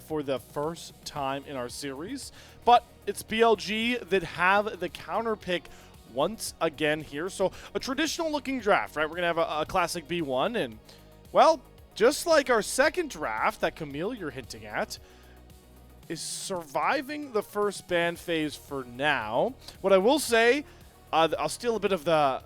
for the first time in our series, but it's BLG that have the counter pick once again here. So a traditional looking draft, right? We're gonna have a classic B1, and well, just like our second draft that Camille you're hinting at is surviving the first ban phase for now. What I will say, I'll steal a bit of the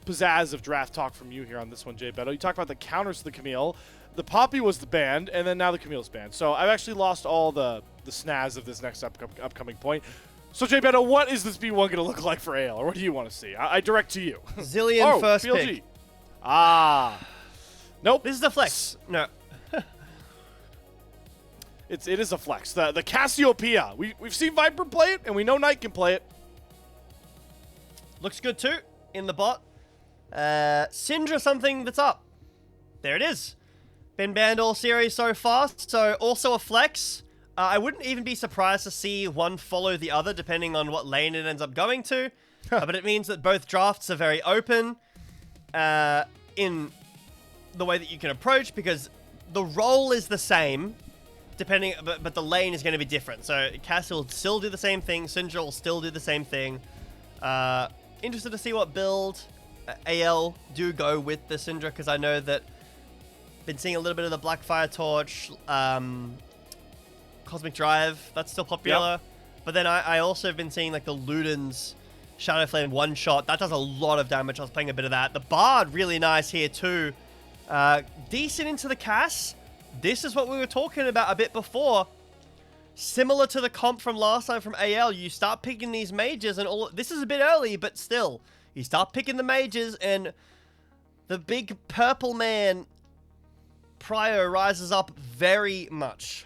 pizzazz of draft talk from you here on this one, JBetto. You talked about the counters to the Camille. The Poppy was the banned, and then now the Camille's banned. So I've actually lost all the snaz of this next upcoming point. So JBetto, what is this B1 going to look like for AL, or what do you want to see? I direct to you. Zillion first BLG. pick. Ah. Nope. This is the flex. No. It is a flex. The Cassiopeia. We've seen Viper play it, and we know Knight can play it. Looks good too in the bot. Syndra something that's up. There it is. Been banned all series so far, so also a flex. I wouldn't even be surprised to see one follow the other depending on what lane it ends up going to. But it means that both drafts are very open in the way that you can approach, because the role is the same, depending, but the lane is going to be different. So Cass will still do the same thing, Syndra will still do the same thing. Interested to see what build AL do go with the Syndra, because I know that been seeing a little bit of the Blackfire Torch, Cosmic Drive, that's still popular. Yep. But then I also have been seeing like the Luden's Shadow Flame one shot. That does a lot of damage. I was playing a bit of that. The Bard, really nice here too. Decent into the Cass. This is what we were talking about a bit before. Similar to the comp from last time from AL, you start picking these mages and all. This is a bit early, but still. You start picking the mages and the big purple man Prio rises up very much.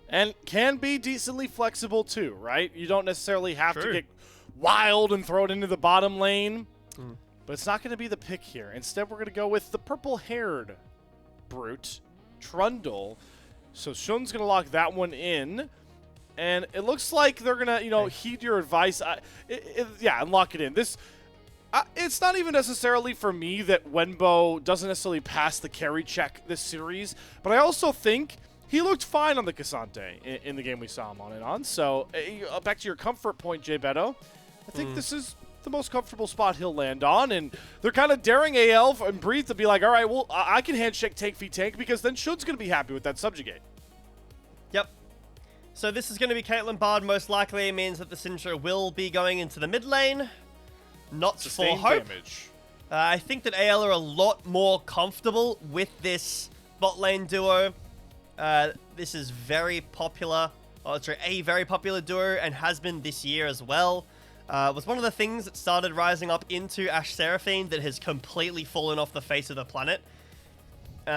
And can be decently flexible too, right? You don't necessarily have to get wild and throw it into the bottom lane. But it's not going to be the pick here. Instead, we're going to go with the purple-haired brute, Trundle. So Shun's going to lock that one in. And it looks like they're going to, heed your advice. Yeah, and lock it in. It's not even necessarily for me that Wenbo doesn't necessarily pass the carry check this series, but I also think he looked fine on the Cassante in the game we saw him on and on. So back to your comfort point, JBetto, I think this is the most comfortable spot he'll land on, and they're kind of daring AL and Breathe to be like, all right, well, I can handshake tank v tank, because then Shun's going to be happy with that subjugate. Yep. So this is going to be Caitlyn Bard, most likely. It means that the Syndra will be going into the mid lane. Not for hope. Damage. I think that AL are a lot more comfortable with this bot lane duo. This is very popular. Oh, sorry, a very popular duo, and has been this year as well. Was one of the things that started rising up into Ashe Seraphine that has completely fallen off the face of the planet. But,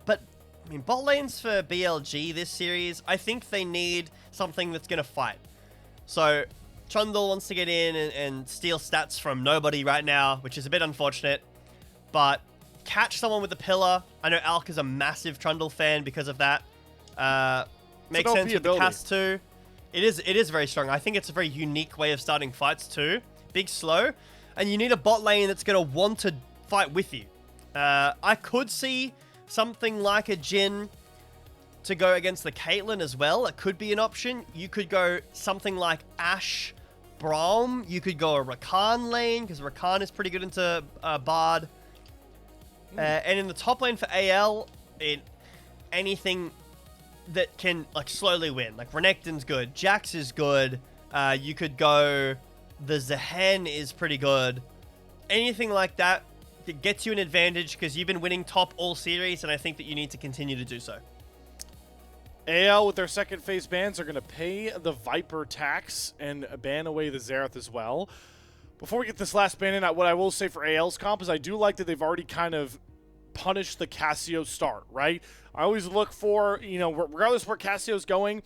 I mean, bot lanes for BLG this series, I think they need something that's going to fight. So Trundle wants to get in and steal stats from nobody right now, which is a bit unfortunate. But catch someone with a pillar. I know Alk is a massive Trundle fan because of that. Makes sense with the cast too. It is very strong. I think it's a very unique way of starting fights too. Big slow. And you need a bot lane that's going to want to fight with you. I could see something like a Jhin to go against the Caitlyn as well. It could be an option. You could go something like Ashe, Braum. You could go a Rakan lane, because Rakan is pretty good into Bard. And in the top lane for AL, anything that can like slowly win. Like Renekton's good, Jax is good. You could go, the Zehen is pretty good. Anything like that gets you an advantage, because you've been winning top all series, and I think that you need to continue to do so. AL with their second phase bans are going to pay the Viper tax and ban away the Xerath as well. Before we get this last ban in, what I will say for AL's comp is I do like that they've already kind of punished the Cassio start, right? I always look for, regardless where Cassio's going,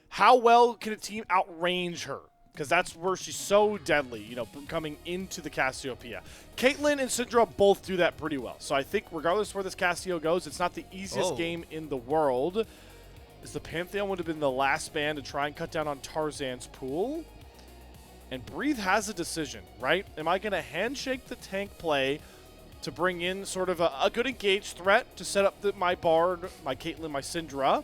how well can a team outrange her? Because that's where she's so deadly, coming into the Cassiopeia. Caitlyn and Syndra both do that pretty well. So I think regardless where this Cassio goes, it's not the easiest game in the world. As the Pantheon would have been the last ban to try and cut down on Tarzan's pool. And Breathe has a decision, right? Am I going to handshake the tank play to bring in sort of a good engaged threat to set up my Bard, my Caitlyn, my Syndra.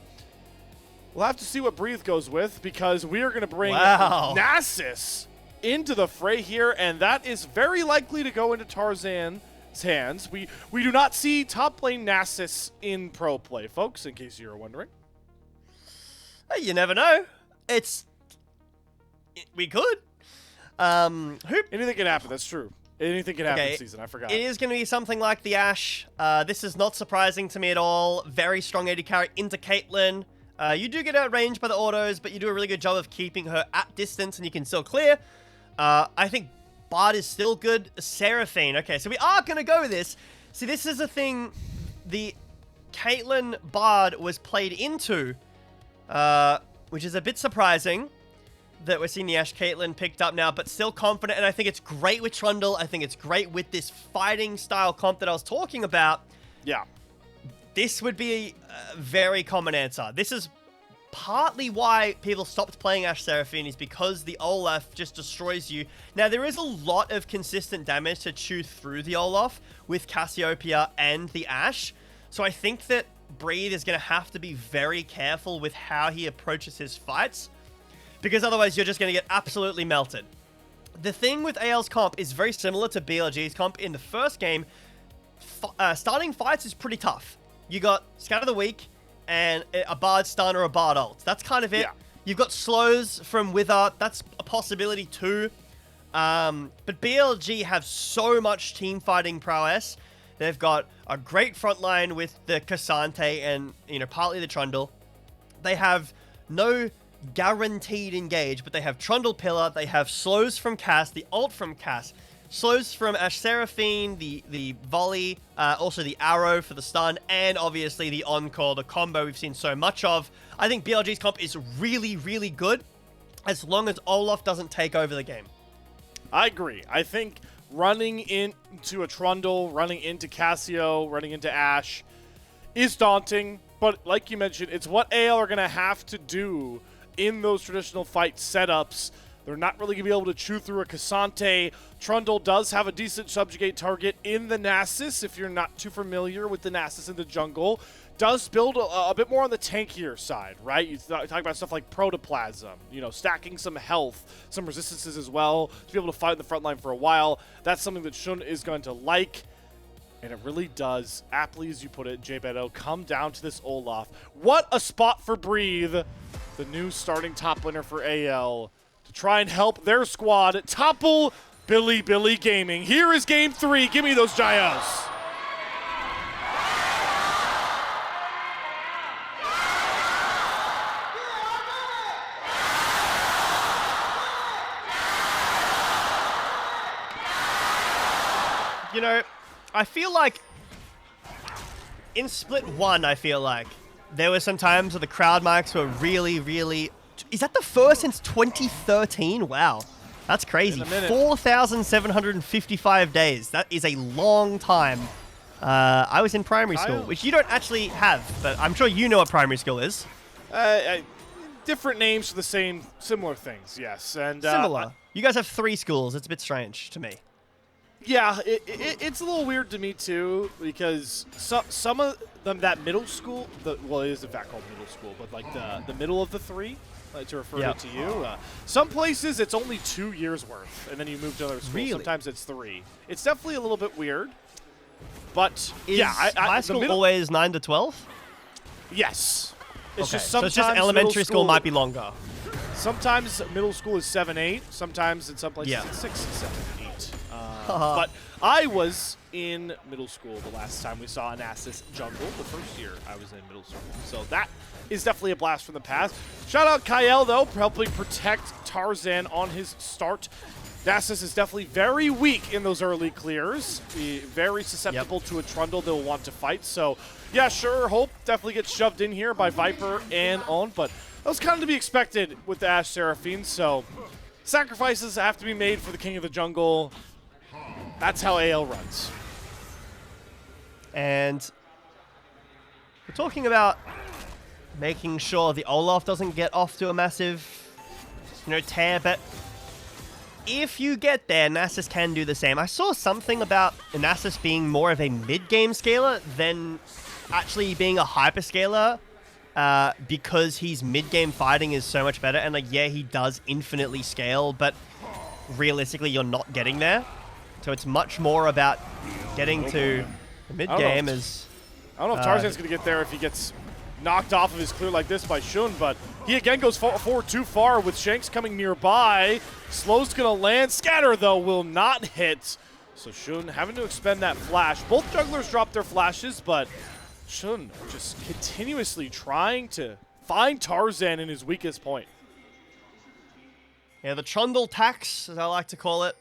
We'll have to see what Breathe goes with, because we are going to bring Nasus into the fray here, and that is very likely to go into Tarzan's hands. We do not see top lane Nasus in pro play, folks, in case you're wondering. You never know. We could. Anything can happen, that's true. Anything can happen this season, I forgot. It is going to be something like the Ashe. This is not surprising to me at all. Very strong AD carry into Caitlyn. You do get outranged by the autos, but you do a really good job of keeping her at distance, and you can still clear. I think Bard is still good. Seraphine. Okay, so we are going to go with this. See, this is a thing the Caitlyn Bard was played into, which is a bit surprising that we're seeing the Ashe Caitlyn picked up now, but still confident, and I think it's great with Trundle. I think it's great with this fighting style comp that I was talking about. Yeah. This would be a very common answer. This is partly why people stopped playing Ashe Seraphine, is because the Olaf just destroys you. Now, there is a lot of consistent damage to chew through the Olaf with Cassiopeia and the Ashe, so I think that Breathe is going to have to be very careful with how he approaches his fights, because otherwise you're just going to get absolutely melted. The thing with AL's comp is very similar to BLG's comp. In the first game, starting fights is pretty tough. You got Scatter the Weak and a Bard stun or a Bard ult. That's kind of it. Yeah. You've got slows from Wither. That's a possibility too. But BLG have so much team fighting prowess. They've got a great front line with the Cassante and, partly the Trundle. They have no guaranteed engage, but they have Trundle Pillar, they have slows from Cass, the ult from Cass, slows from Ashe Seraphine, the volley, also the arrow for the stun, and obviously the encore, the combo we've seen so much of. I think BLG's comp is really, really good, as long as Olaf doesn't take over the game. I agree. I think running into a Trundle, running into Cassio, running into Ashe is daunting, but like you mentioned, it's what AL are going to have to do in those traditional fight setups. They're not really going to be able to chew through a Cassante. Trundle does have a decent subjugate target in the Nasus, if you're not too familiar with the Nasus in the jungle. Does build a bit more on the tankier side, right? You talk about stuff like Protoplasm, stacking some health, some resistances as well, to be able to fight in the front line for a while. That's something that Shun is going to like. And it really does, aptly as you put it, JBetto, come down to this Olaf. What a spot for Breathe, the new starting top laner for AL, to try and help their squad topple Bilibili Gaming. Here is game 3. Give me those Jayos. I feel like in Split 1, there were some times where the crowd mics were really, really... Is that the first since 2013? Wow. That's crazy. 4,755 days. That is a long time. I was in primary school, which you don't actually have, but I'm sure you know what primary school is. Different names for the similar things, yes. And similar. You guys have 3 schools. It's a bit strange to me. Yeah, it's a little weird to me too, because some of them, that middle school, it is in fact called middle school, but like the middle of the 3, to refer it to you. Some places it's only 2 years worth, and then you move to another school. Really? Sometimes it's 3. It's definitely a little bit weird, but high school always 9 to 12? Yes. It's just sometimes so it's just elementary school might be longer. Sometimes middle school is 7-8. Sometimes in some places it's 6, 7, 8. But I was in middle school the last time we saw an Nasus jungle, the first year I was in middle school. So that is definitely a blast from the past. Shout out Kael, though, for helping protect Tarzan on his start. Nasus is definitely very weak in those early clears. Very susceptible to a Trundle they'll want to fight. So, yeah, sure, Hope definitely gets shoved in here by Viper and On, but that was kind of to be expected with the Ashe Seraphine. So, sacrifices have to be made for the King of the Jungle. That's how AL runs. And we're talking about making sure the Olaf doesn't get off to a massive, tear, but if you get there, Nasus can do the same. I saw something about Nasus being more of a mid-game scaler than actually being a hyper-scaler because his mid-game fighting is so much better. And, like, yeah, he does infinitely scale, but realistically, you're not getting there. So it's much more about getting to the mid-game as... I don't know if Tarzan's going to get there if he gets knocked off of his clear like this by Shun, but he again goes forward too far with Shanks coming nearby. Slow's going to land. Scatter, though, will not hit. So Shun having to expend that flash. Both jugglers drop their flashes, but Shun just continuously trying to find Tarzan in his weakest point. Yeah, the Trundle tax, as I like to call it.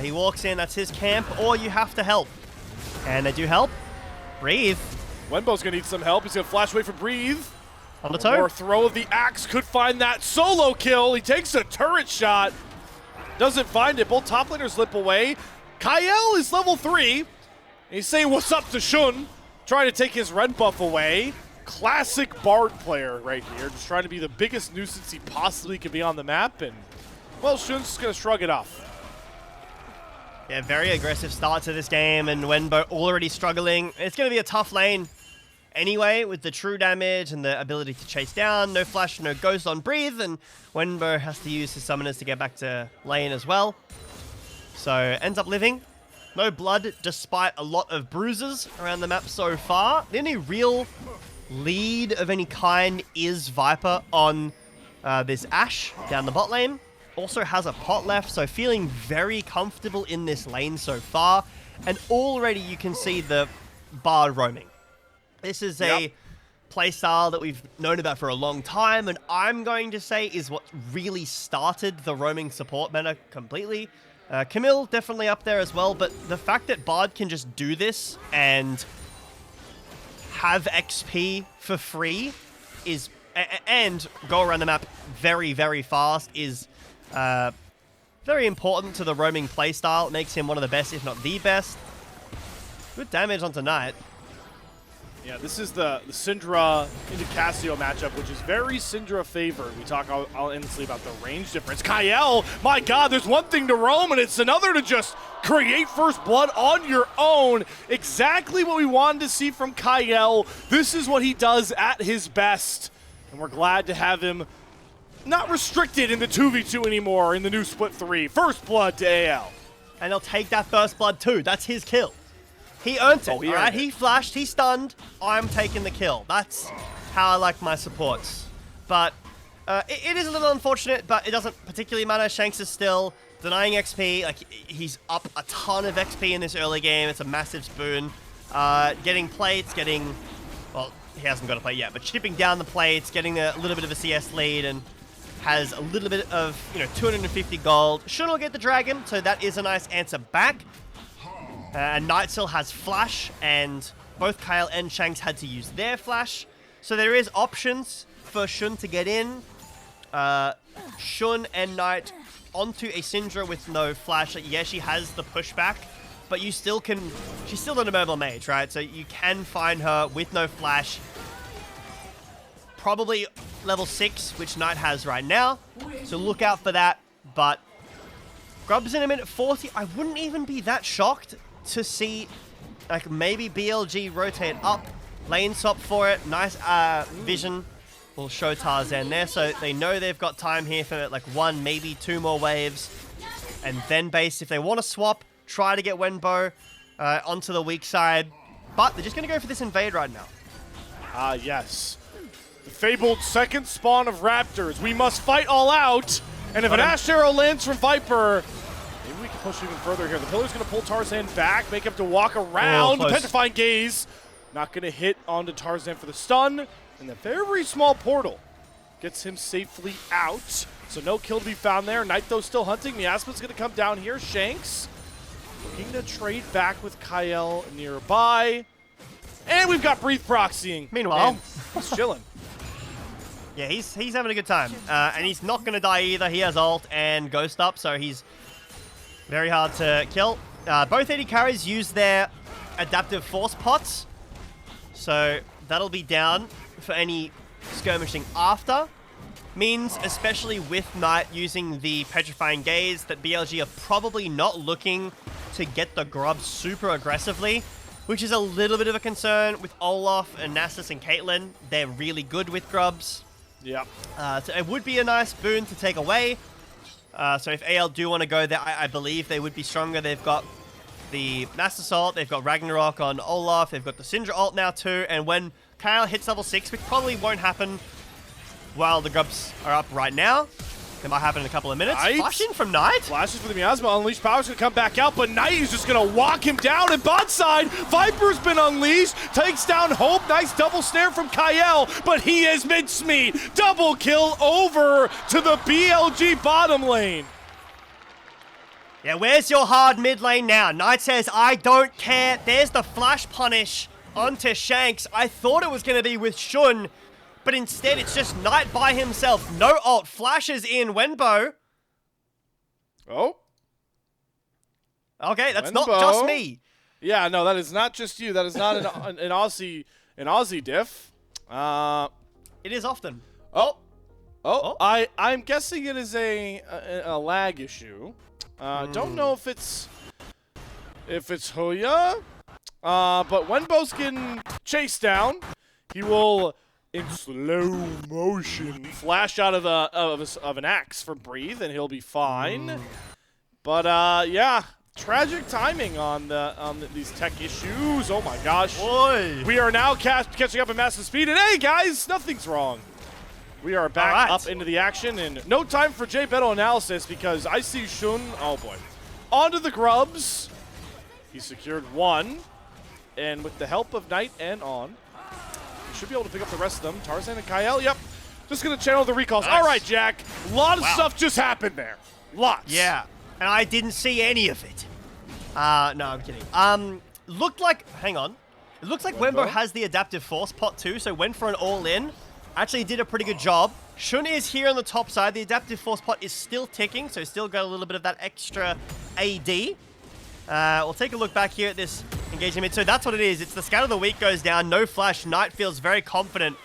He walks in, that's his camp, or you have to help. And they do help. Breathe. Wenbo's going to need some help. He's going to flash away from Breathe. On the toe. Or throw of the axe could find that solo kill. He takes a turret shot. Doesn't find it. Both top laners slip away. Kael is level 3. And he's saying what's up to Shun. Trying to take his red buff away. Classic Bard player right here. Just trying to be the biggest nuisance he possibly could be on the map. And, well, Shun's just going to shrug it off. Yeah, very aggressive start to this game, and Wenbo already struggling. It's going to be a tough lane anyway, with the true damage and the ability to chase down. No flash, no ghost on Breathe, and Wenbo has to use his summoners to get back to lane as well. So, ends up living. No blood, despite a lot of bruises around the map so far. The only real lead of any kind is Viper on this Ashe down the bot lane. Also has a pot left, so feeling very comfortable in this lane so far. And already you can see the Bard roaming. This is a playstyle that we've known about for a long time, and I'm going to say is what really started the roaming support meta completely. Camille definitely up there as well, but the fact that Bard can just do this and have XP for free is, and go around the map very, very fast is very important to the roaming playstyle. It makes him one of the best, if not the best. Good damage onto Knight. Yeah, this is the Syndra into Cassio matchup, which is very Syndra favored. We talk all endlessly about the range difference. Kael, my God, there's one thing to roam, and it's another to just create first blood on your own. Exactly what we wanted to see from Kael. This is what he does at his best, and we're glad to have him not restricted in the 2v2 anymore in the new split 3. First blood to AL. And he'll take that first blood too. That's his kill. He earned it, alright? He flashed, he stunned. I'm taking the kill. That's how I like my supports. But it is a little unfortunate, but it doesn't particularly matter. Shanks is still denying XP. Like, he's up a ton of XP in this early game. It's a massive spoon. Getting plates, getting... Well, he hasn't got a plate yet, but chipping down the plates, getting a little bit of a CS lead, and has a little bit of, 250 gold. Shun will get the dragon, so that is a nice answer back. And Knight still has flash, and both Kael and Shanks had to use their flash. So there is options for Shun to get in. Shun and Knight onto a Syndra with no flash. Yeah, she has the pushback, but you still can... She's still an immobile mage, right? So you can find her with no flash. Probably level 6, which Knight has right now. So look out for that, but... Grub's in a minute 40. I wouldn't even be that shocked to see, like, maybe BLG rotate up, lane swap for it. Nice vision will show Tarzan there, so they know they've got time here for, like, 1, maybe 2 more waves. And then base, if they want to swap, try to get Wenbo onto the weak side. But they're just going to go for this invade right now. Yes. The fabled second spawn of Raptors. We must fight all out. And if an Ashe Arrow lands from Viper... Maybe we can push even further here. The Pillar's going to pull Tarzan back, make him to walk around. The Petrifying Gaze not going to hit onto Tarzan for the stun. And the very small portal gets him safely out. So no kill to be found there. Knight, though, still hunting. Miasma's going to come down here. Shanks looking to trade back with Kael nearby. And we've got Breathe proxying. Meanwhile, he's chilling. Yeah, he's having a good time. And he's not going to die either. He has ult and Ghost up, so he's very hard to kill. Both AD carries use their adaptive force pots, so that'll be down for any skirmishing after. means, especially with Knight using the Petrifying Gaze, that BLG are probably not looking to get the grub super aggressively, which is a little bit of a concern with Olaf and Nasus and Caitlyn. They're really good with grubs. Yep. So it would be a nice boon to take away. So if AL do want to go there, I believe they would be stronger. They've got the Nasus ult, they've got Ragnarok on Olaf, they've got the Syndra ult now too, and when Kael hits level 6, which probably won't happen while the grubs are up right now. It might happen in a couple of minutes. Flash in from Knight. Flashes for the Miasma. Unleashed Power's going to come back out, but Knight is just going to walk him down. And bot side, Viper's been unleashed. Takes down Hope. Nice double snare from Kael, but he is mincemeat. Double kill over to the BLG bottom lane. Yeah, where's your hard mid lane now? Knight says, I don't care. There's the flash punish onto Shanks. I thought it was going to be with Shun, but instead it's just Knight by himself. No ult. Flashes in Wenbo. Oh. Okay, that's not just me. Yeah, no, that is not just you. That is not an Aussie diff. It is often. I'm guessing it is a lag issue. Don't know if it's Hoya. But Wenbo's getting chased down. He will, in slow motion, flash out of an axe for Breathe, and he'll be fine. But yeah, tragic timing on these tech issues. Oh my gosh! Boy. We are now catching up at massive speed, and hey guys, nothing's wrong. We are back up into the action, and no time for JBetto analysis because I see Shun. Oh boy, onto the grubs. He secured one, and with the help of Knight and On, he should be able to pick up the rest of them. Tarzan and Kael, yep. Just going to channel the recalls. Nice. All right, Jack. A lot of stuff just happened there. Lots. Yeah, and I didn't see any of it. No, I'm kidding. Looked like, hang on. It looks like Wenbo has the adaptive force pot too, so went for an all-in. Actually did a pretty good job. Shun is here on the top side. The adaptive force pot is still ticking, so still got a little bit of that extra AD. We'll take a look back here at this engagement. So that's what it is. It's the Scout of the Week goes down. No flash. Knight feels very confident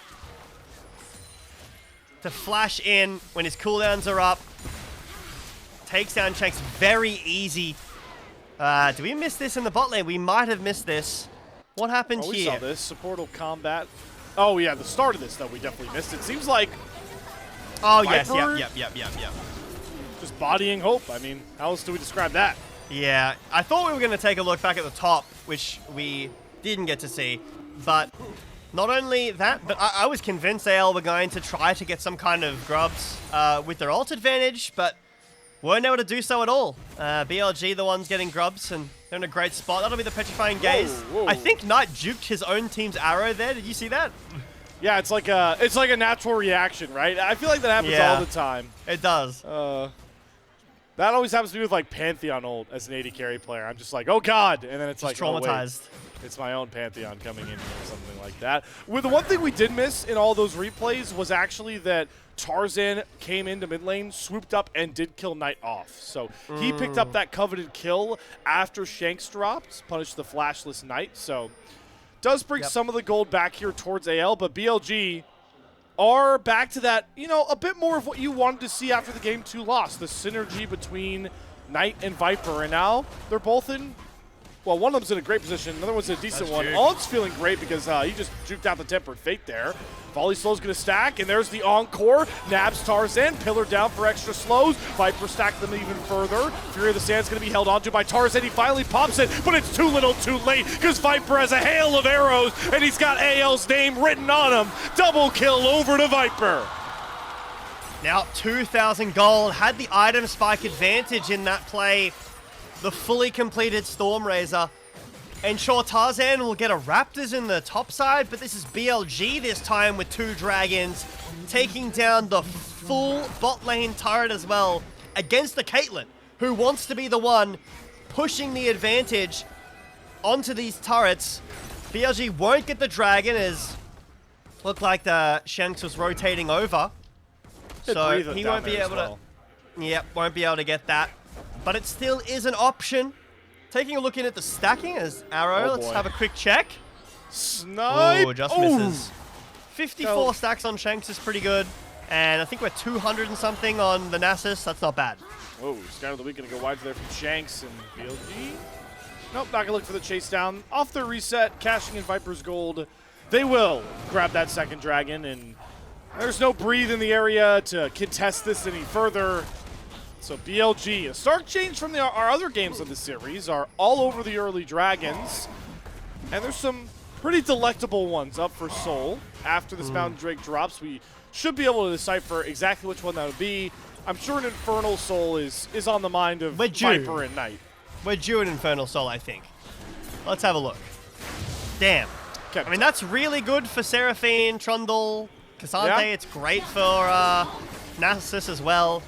to flash in when his cooldowns are up. Takes down Shanks very easy. Do we miss this in the bot lane? We might have missed this. What happened here? We saw this. Supportal combat. Oh, yeah. The start of this, though, we definitely missed. It seems like... Oh, yes. Yep. Just bodying Hope. I mean, how else do we describe that? Yeah, I thought we were going to take a look back at the top, which we didn't get to see. But not only that, but I was convinced AL were going to try to get some kind of grubs with their ult advantage, but weren't able to do so at all. BLG, the ones getting grubs, and they're in a great spot. That'll be the Petrifying Gaze. Whoa. I think Knight juked his own team's arrow there. Did you see that? Yeah, it's like a natural reaction, right? I feel like that happens all the time. It does. That always happens to me with like Pantheon ult as an AD carry player. I'm just like, oh god, and then it's just like traumatized. Oh, wait, it's my own Pantheon coming in here or something like that. Well, the one thing we did miss in all those replays was actually that Tarzan came into mid lane, swooped up, and did kill Knight off. So he picked up that coveted kill after Shanks dropped, punished the flashless Knight. So does bring some of the gold back here towards AL, but BLG are back to that, you know, a bit more of what you wanted to see after the Game 2 loss. The synergy between Knight and Viper, and now they're both in, well, one of them's in a great position, another one's in a decent one. Alt's feeling great because he just juked out the Tempered Fate there. Volley Slow's going to stack, and there's the Encore. Nabs Tarzan, pillar down for extra slows. Viper stacked them even further. Fury of the Sand's going to be held onto by Tarzan. He finally pops it, but it's too little too late because Viper has a hail of arrows, and he's got AL's name written on him. Double kill over to Viper. Now 2,000 gold. Had the item spike advantage in that play. The fully completed Stormrazor. And sure, Tarzan will get a Raptors in the top side, but this is BLG this time with 2 dragons, taking down the full bot lane turret as well against the Caitlyn, who wants to be the one pushing the advantage onto these turrets. BLG won't get the dragon as looked like the Shanks was rotating over. So he won't be able to... Yep, won't be able to get that. But it still is an option. Taking a look in at the stacking as Arrow. Let's have a quick check. Snipe! Oh, just misses. 54 stacks on Shanks is pretty good. And I think we're 200 and something on the Nasus. That's not bad. Whoa, Scout of the Week going to go wide there from Shanks and BLG. Nope, not going to look for the chase down. Off their reset, cashing in Viper's gold. They will grab that second dragon, and there's no breathe in the area to contest this any further. So BLG, a stark change from our other games of the series, are all over the early dragons. And there's some pretty delectable ones up for Soul. After this Mountain Drake drops, we should be able to decipher exactly which one that would be. I'm sure an Infernal Soul is on the mind of Viper and Knight. We're due an Infernal Soul, I think. Let's have a look. Damn. I mean, that's really good for Seraphine, Trundle, Cassandre. Yeah. It's great for Nasus as well.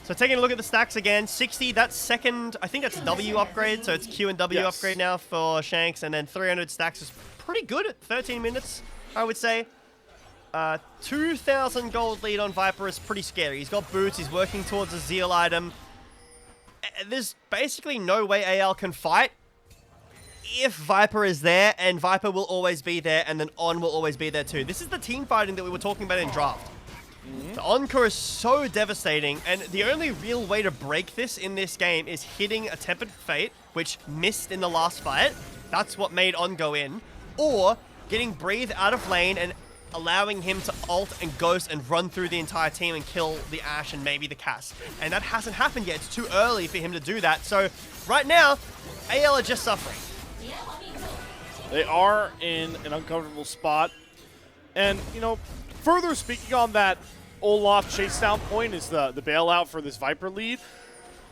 So taking a look at the stacks again, 60, that's second, I think that's W upgrade, so it's Q and W upgrade now for Shanks, and then 300 stacks is pretty good at 13 minutes, I would say. 2,000 gold lead on Viper is pretty scary. He's got boots, he's working towards a Zeal item. There's basically no way AL can fight if Viper is there, and Viper will always be there, and then On will always be there too. This is the team fighting that we were talking about in draft. The Encore is so devastating, and the only real way to break this in this game is hitting a Tempered Fate, which missed in the last fight. That's what made On go in. Or getting Breathe out of lane and allowing him to ult and ghost and run through the entire team and kill the Ashe and maybe the Cass. And that hasn't happened yet. It's too early for him to do that. So right now, AL are just suffering. They are in an uncomfortable spot. And, you know, further speaking on that Olaf chase down point is the bailout for this Viper lead.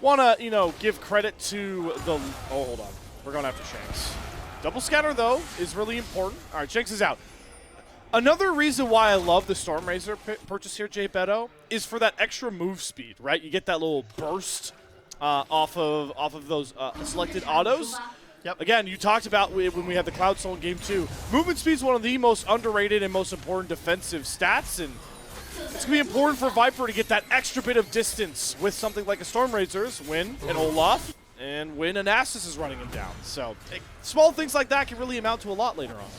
Want to, you know, give credit to the... Oh, hold on. We're going after Shanks. Double scatter, though, is really important. All right, Shanks is out. Another reason why I love the Stormrazor purchase here, JBetto, is for that extra move speed, right? You get that little burst off of those selected autos. Yep. Again, you talked about when we had the Cloud Soul in Game 2. Movement speed is one of the most underrated and most important defensive stats, and it's going to be important for Viper to get that extra bit of distance with something like a Stormrazor's, win an Olaf, and when an Nasus is running him down. So small things like that can really amount to a lot later on.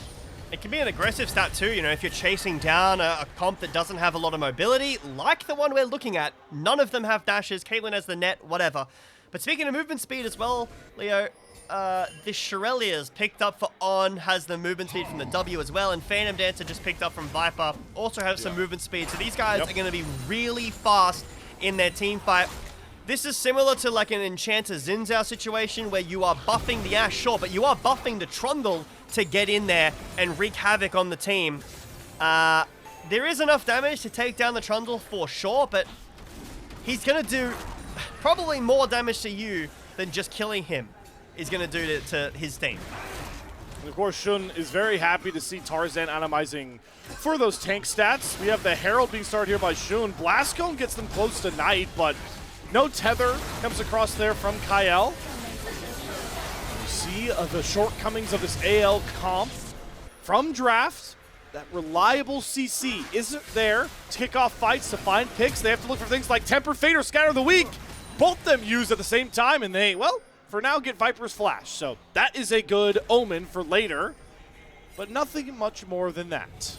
It can be an aggressive stat too, you know, if you're chasing down a comp that doesn't have a lot of mobility, like the one we're looking at. None of them have dashes, Caitlyn has the net, whatever. But speaking of movement speed as well, Leo, this Shirelia's picked up for On, has the movement speed from the W as well, and Phantom Dancer just picked up from Viper, also have some movement speed. So these guys are going to be really fast in their team fight. This is similar to like an Enchanter Xin Zhao situation where you are buffing the Ashe, sure, but you are buffing the Trundle to get in there and wreak havoc on the team. There is enough damage to take down the Trundle for sure, but he's going to do probably more damage to you than just killing him is going to do to his team. And of course, Shun is very happy to see Tarzan atomizing for those tank stats. We have the Herald being started here by Shun. Blast Cone gets them close to Knight, but no tether comes across there from Kael. You see the shortcomings of this AL comp from draft. That reliable CC isn't there to kick off fights, to find picks. They have to look for things like Temper Fate or Scatter the Weak. Both them used at the same time, and they, well, for now get Viper's Flash. So that is a good omen for later, but nothing much more than that.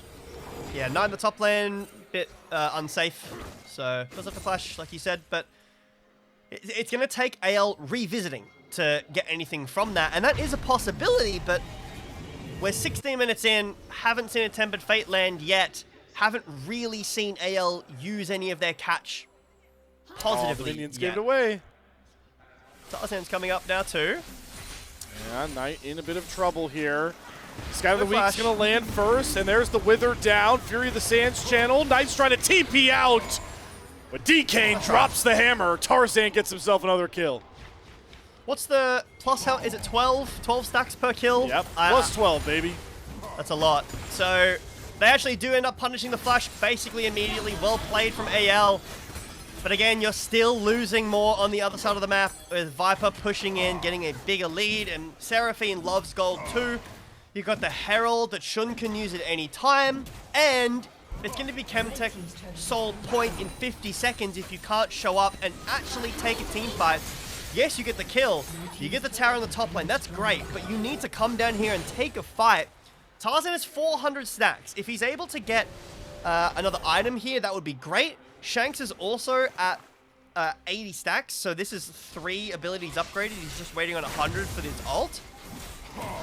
Yeah, Knight in the top lane, bit unsafe. So does have the Flash, like you said, but it's going to take AL revisiting to get anything from that, and that is a possibility, but we're 16 minutes in, haven't seen a Tempered Fate land yet, haven't really seen AL use any of their catch positively. The minions gave it away. Tarzan's coming up now too. Yeah, Knight in a bit of trouble here. Sky of the Week's going to land first, and there's the Wither down. Fury of the Sands channel. Knight's trying to TP out, but DK drops the hammer. Tarzan gets himself another kill. What's the plus? How is it? 12? 12 stacks per kill? Yep, plus 12, baby. That's a lot. So they actually do end up punishing the Flash basically immediately. Well played from AL. But again, you're still losing more on the other side of the map with Viper pushing in, getting a bigger lead, and Seraphine loves gold too. You've got the Herald that Shun can use at any time, and it's going to be Chemtech Soul Point in 50 seconds if you can't show up and actually take a team fight. Yes, you get the kill, you get the tower in the top lane, that's great, but you need to come down here and take a fight. Tarzan has 400 stacks. If he's able to get another item here, that would be great. Shanks is also at 80 stacks, so this is 3 abilities upgraded. He's just waiting on 100 for his ult.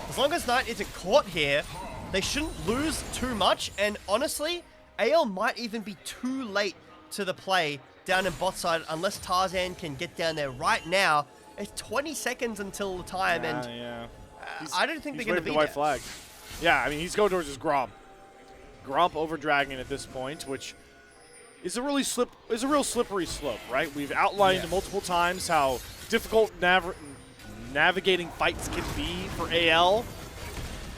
As long as Knight isn't caught here, they shouldn't lose too much, and honestly, AL might even be too late to the play down in bot side unless Tarzan can get down there right now. It's 20 seconds until the time, and I don't think they're going to be the white flag. Yeah, I mean, he's going towards his Gromp. Gromp over Dragon at this point, which is a real slippery slope, right? We've outlined multiple times how difficult navigating fights can be for AL.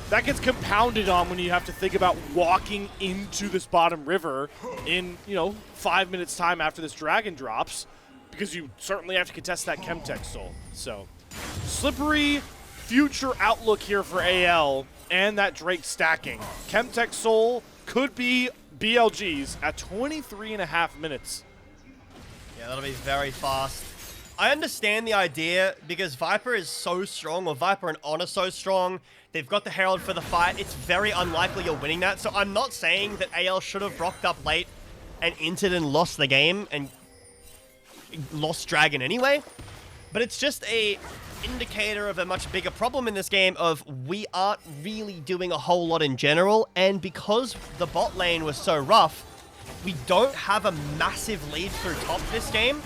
That gets compounded on when you have to think about walking into this bottom river in, 5 minutes time after this Dragon drops, because you certainly have to contest that Chemtech Soul. So, slippery future outlook here for AL and that Drake stacking. Chemtech Soul could be BLG's at 23.5 minutes. Yeah, that'll be very fast. I understand the idea because Viper is so strong, or Viper and Honor so strong. They've got the Herald for the fight. It's very unlikely you're winning that. So I'm not saying that AL should have rocked up late and entered and lost the game and lost Dragon anyway. But it's just a indicator of a much bigger problem in this game of we aren't really doing a whole lot in general. And because the bot lane was so rough, we don't have a massive lead through top this game.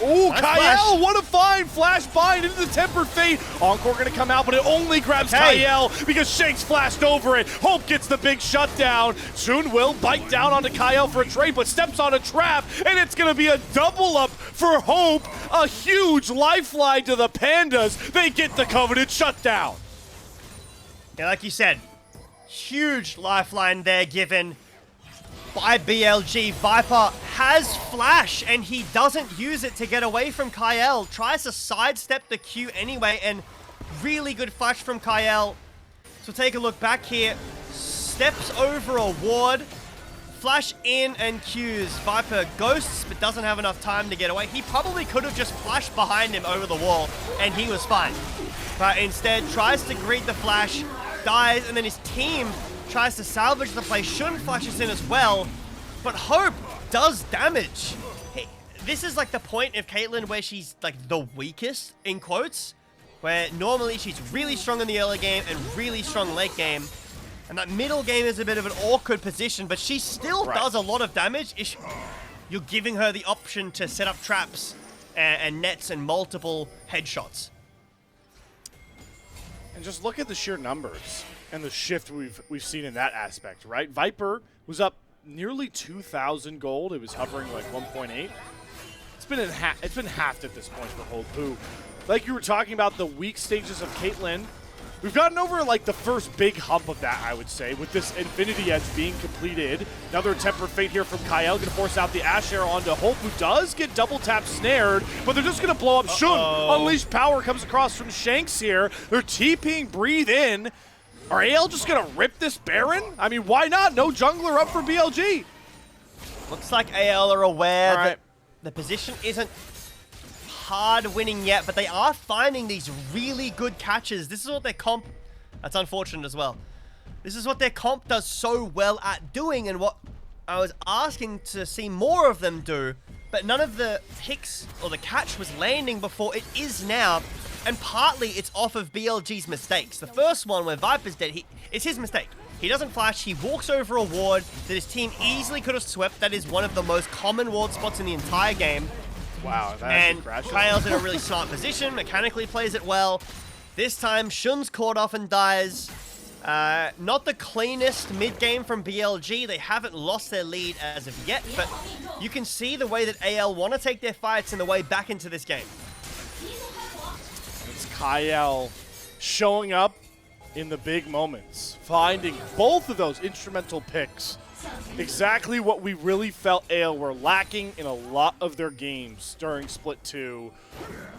Ooh, Kael, what a find! Flash bind into the Tempered Fate. Encore gonna come out, but it only grabs Kael because Shanks flashed over it. Hope gets the big shutdown. Soon will bite down onto Kael for a trade, but steps on a trap, and it's gonna be a double up for Hope. A huge lifeline to the Pandas. They get the coveted shutdown. Yeah, like you said, huge lifeline there given by BLG. Viper has flash, and he doesn't use it to get away from Kael. Tries to sidestep the Q anyway, and really good flash from Kael. So take a look back here. Steps over a ward. Flash in and Qs. Viper ghosts, but doesn't have enough time to get away. He probably could have just flashed behind him over the wall, and he was fine. But instead, tries to greet the flash, dies, and then his team tries to salvage the play. Shun flashes in as well, but Hope does damage. Hey, this is like the point of Caitlyn where she's like the weakest, in quotes, where normally she's really strong in the early game and really strong late game. And that middle game is a bit of an awkward position, but she still does a lot of damage. You're giving her the option to set up traps and nets and multiple headshots. And just look at the sheer numbers and the shift we've seen in that aspect, right? Viper was up nearly 2,000 gold. It was hovering like 1.8. It's been halved at this point for Hope, who, like you were talking about the weak stages of Caitlyn, we've gotten over like the first big hump of that, I would say, with this Infinity Edge being completed. Another Tempered Fate here from Kael, going to force out the Ash Arrow onto Hope, who does get double tap snared, but they're just going to blow up Shun. Unleashed Power comes across from Shanks here. They're TPing Breathe in. Are AL just going to rip this Baron? I mean, why not? No jungler up for BLG. Looks like AL are aware that the position isn't hard winning yet, but they are finding these really good catches. This is what their comp... That's unfortunate as well. This is what their comp does so well at doing, and what I was asking to see more of them do, but none of the picks or the catch was landing before. It is now, and partly it's off of BLG's mistakes. The first one where Viper's dead, it's his mistake. He doesn't flash, he walks over a ward that his team easily could have swept. That is one of the most common ward spots in the entire game. Wow, that and Kael's in a really smart position, mechanically plays it well. This time, Shun's caught off and dies. Not the cleanest mid-game from BLG. They haven't lost their lead as of yet, but you can see the way that AL want to take their fights in the way back into this game. It's Kael showing up in the big moments, finding both of those instrumental picks. Exactly what we really felt AL were lacking in a lot of their games during Split 2.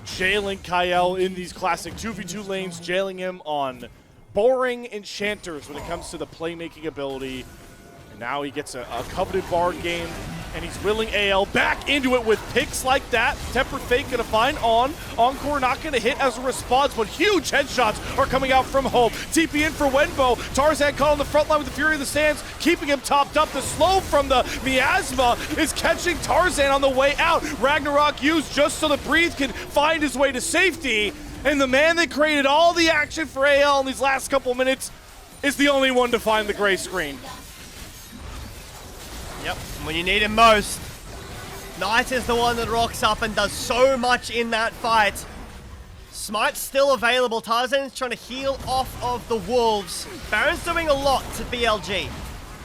Jailing Kael in these classic 2v2 lanes, jailing him on boring enchanters when it comes to the playmaking ability. And now he gets a coveted Bard game And he's willing AL back into it with picks like that. Tempered Fate gonna find on. Encore not gonna hit as a response, but huge headshots are coming out from Hope. TP in for Wenbo. Tarzan caught on the front line with the Fury of the Sands, keeping him topped up. The slow from the Miasma is catching Tarzan on the way out. Ragnarok used just so the Breathe can find his way to safety. And the man that created all the action for AL in these last couple minutes is the only one to find the gray screen. Yep, when you need him most. Knight is the one that rocks up and does so much in that fight. Smite's still available. Tarzan's trying to heal off of the Wolves. Baron's doing a lot to BLG.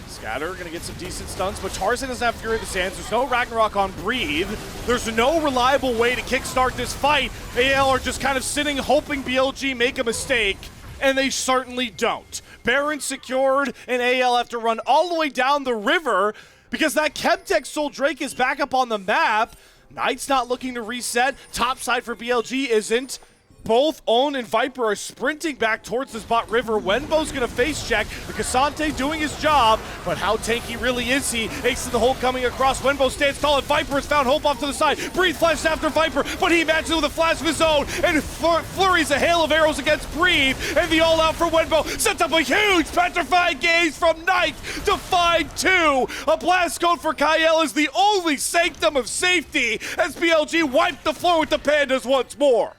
Scatter gonna get some decent stunts, but Tarzan doesn't have Fury of the Sands. There's no Ragnarok on Breathe. There's no reliable way to kickstart this fight. AL are just kind of sitting, hoping BLG make a mistake, and they certainly don't. Baron secured, and AL have to run all the way down the river because that Chemtech Soul Drake is back up on the map. Knight's not looking to reset. Top side for BLG isn't. Both Own and Viper are sprinting back towards this bot river. Wenbo's gonna face check. The Cassante doing his job, but how tanky really is he? Ace in the hole coming across. Wenbo stands tall, and Viper has found Hope off to the side. Breathe flashed after Viper, but he matches with a flash of his own, and flurries a hail of arrows against Breathe, and the all-out for Wenbo sets up a huge petrified gaze from Knight to find two. A blast code for Kael is the only sanctum of safety as BLG wiped the floor with the Pandas once more.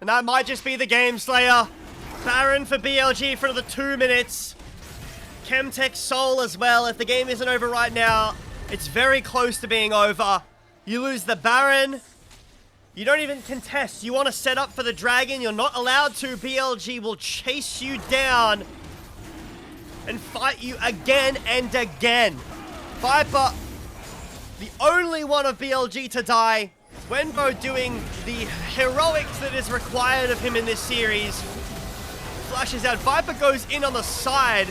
And that might just be the game, Slayer. Baron for BLG for another 2 minutes. Chemtech Soul as well. If the game isn't over right now, it's very close to being over. You lose the Baron. You don't even contest. You want to set up for the Dragon. You're not allowed to. BLG will chase you down and fight you again and again. Viper, the only one of BLG to die. Wenbo doing the heroics that is required of him in this series. Flashes out. Viper goes in on the side.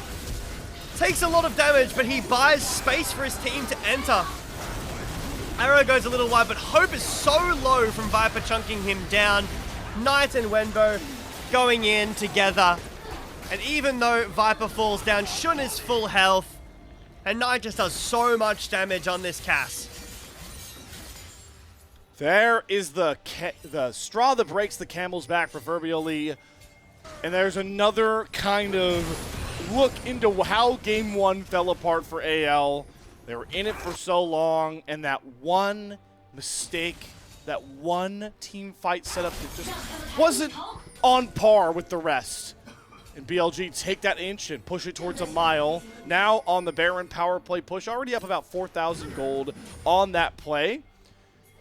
Takes a lot of damage, but he buys space for his team to enter. Arrow goes a little wide, but Hope is so low from Viper chunking him down. Knight and Wenbo going in together. And even though Viper falls down, Shun is full health. And Knight just does so much damage on this Cass. There is the straw that breaks the camel's back proverbially. And there's another kind of look into how Game 1 fell apart for AL. They were in it for so long, and that one mistake, that one team fight setup that just wasn't on par with the rest. And BLG take that inch and push it towards a mile. Now on the Baron power play push, already up about 4,000 gold on that play.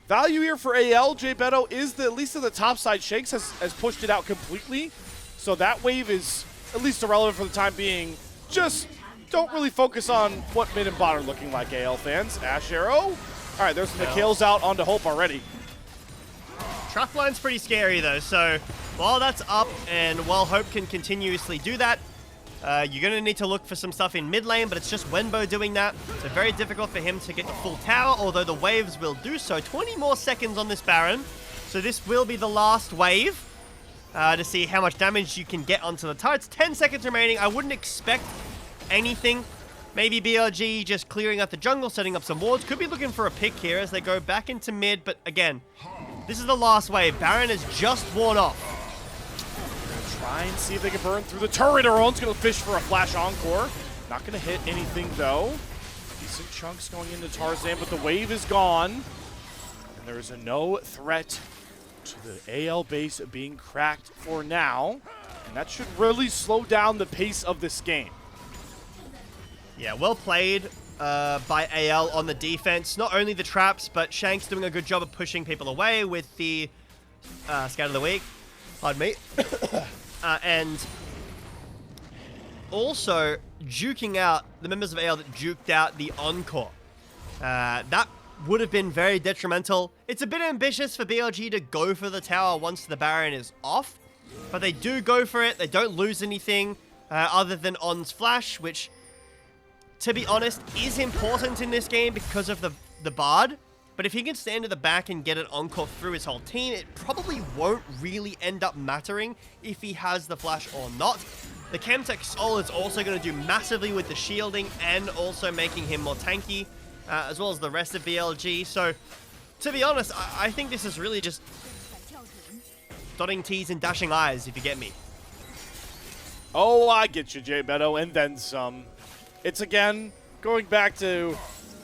Value here for AL, JBetto, is that at least at the top side, Shanks has pushed it out completely. So that wave is at least irrelevant for the time being. Just don't really focus on what mid and bot are looking like, AL fans. Ash Arrow. All right, there's the kills out onto Hope already. Trap line's pretty scary though, so while that's up and while Hope can continuously do that, you're going to need to look for some stuff in mid lane, but it's just Wenbo doing that. So very difficult for him to get the full tower, although the waves will do so. 20 more seconds on this Baron. So this will be the last wave to see how much damage you can get onto the turrets. 10 seconds remaining. I wouldn't expect anything. Maybe BLG just clearing out the jungle, setting up some wards. Could be looking for a pick here as they go back into mid, but again, this is the last wave. Baron has just worn off. Try and see if they can burn through the turret. Oron's going to fish for a flash encore. Not going to hit anything, though. Decent chunks going into Tarzan, but the wave is gone. And there is a no threat to the AL base being cracked for now. And that should really slow down the pace of this game. Yeah, well played by AL on the defense. Not only the traps, but Shanks doing a good job of pushing people away with the Scout of the Week. Pardon me. And also juking out the members of AL that juked out the Encore. That would have been very detrimental. It's a bit ambitious for BLG to go for the tower once the Baron is off, but they do go for it. They don't lose anything other than On's flash, which, to be honest, is important in this game because of the Bard. But if he can stand at the back and get an Encore through his whole team, it probably won't really end up mattering if he has the flash or not. The Chemtech Soul is also going to do massively with the shielding and also making him more tanky. as well as the rest of BLG. So, to be honest, I think this is really just dotting T's and dashing I's, if you get me. Oh, I get you, JBetto, and then some. It's, again, going back to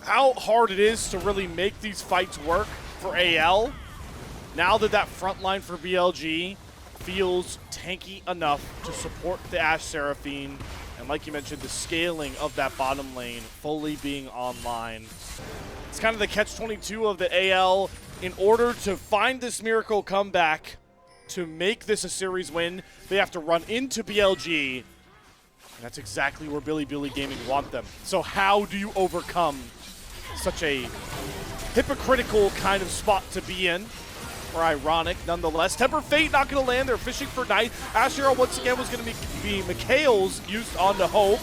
how hard it is to really make these fights work for AL. Now that that front line for BLG feels tanky enough to support the Ashe Seraphine, and like you mentioned, the scaling of that bottom lane fully being online. It's kind of the catch-22 of the AL. In order to find this miracle comeback, to make this a series win, they have to run into BLG, and that's exactly where Bilibili Gaming want them. So how do you overcome such a hypocritical kind of spot to be in? Or ironic, nonetheless. Temper Fate not going to land. They're fishing for Knight. Ashe once again was going to be Kael's used onto Hope.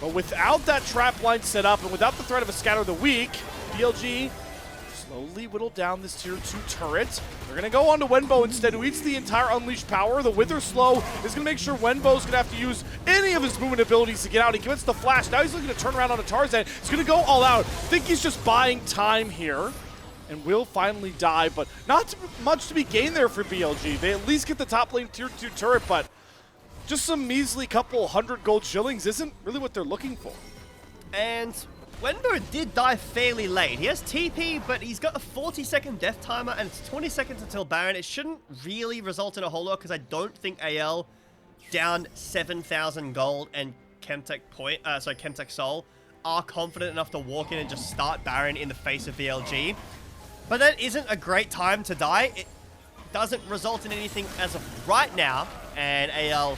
But without that trap line set up and without the threat of a Scatter of the Week, BLG slowly whittle down this tier 2 turret. They're going to go on to Wenbo instead, who eats the entire Unleashed power. The Wither Slow is going to make sure Wenbo's going to have to use any of his movement abilities to get out. He commits the flash. Now he's looking to turn around on a Tarzan. He's going to go all out. I think he's just buying time here and will finally die, but not much to be gained there for BLG. They at least get the top lane tier 2 turret, but just some measly couple 100 gold shillings isn't really what they're looking for. And Wenbo did die fairly late. He has TP, but he's got a 40-second death timer, and it's 20 seconds until Baron. It shouldn't really result in a whole lot, because I don't think AL down 7,000 gold and Chemtech Soul are confident enough to walk in and just start Baron in the face of BLG. But that isn't a great time to die. It doesn't result in anything as of right now, and AL